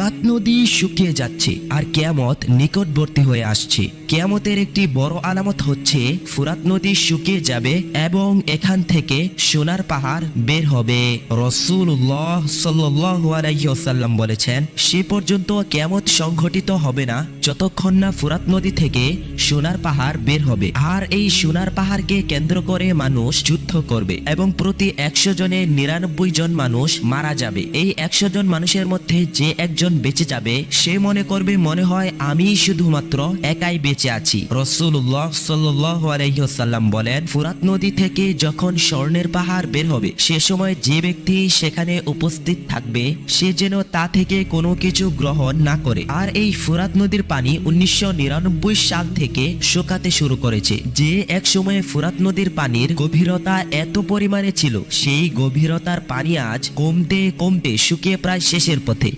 ফুরাত নদী শুকিয়ে যাচ্ছে আর কিয়ামত নিকটবর্তী হয়ে আসছে। কিয়ামতের একটি বড় আলামত হচ্ছে ফুরাত নদী শুকিয়ে যাবে এবং এখান থেকে সোনার পাহাড় বের হবে। রাসূলুল্লাহ সাল্লাল্লাহু আলাইহি ওয়াসাল্লাম বলেছেন, সে পর্যন্ত কিয়ামত সংঘটিত হবে না যতক্ষণ না ফুরাত নদী থেকে সোনার পাহাড় বের হবে। আর এই সোনার পাহাড়কে কেন্দ্র করে মানুষ যুদ্ধ করবে এবং প্রতি 100 জনে 99 জন মানুষ মারা যাবে। এই 100 জন মানুষের মধ্যে যে একজন বেঁচে যাবে সে মনে করবে মনে হয় আমি শুধুমাত্র একাই বেঁচে আছি। রাসূলুল্লাহ সাল্লাল্লাহু আলাইহি ওয়াসাল্লাম বলেন, ফুরাত নদী থেকে যখন স্বর্ণের পাহাড় বের হবে সে সময় যে ব্যক্তি সেখানে উপস্থিত থাকবে সে যেন তা থেকে কোনো কিছু গ্রহণ না করে। আর এই ফুরাত নদীর পানি 1999 সাল থেকে শুকাতে শুরু করেছে। যে এক সময়ে ফুরাত নদীর পানির গভীরতা এত পরিমাণে ছিল সেই গভীরতার পানি আজ কমতে কমতে শুকিয়ে প্রায় শেষের পথে।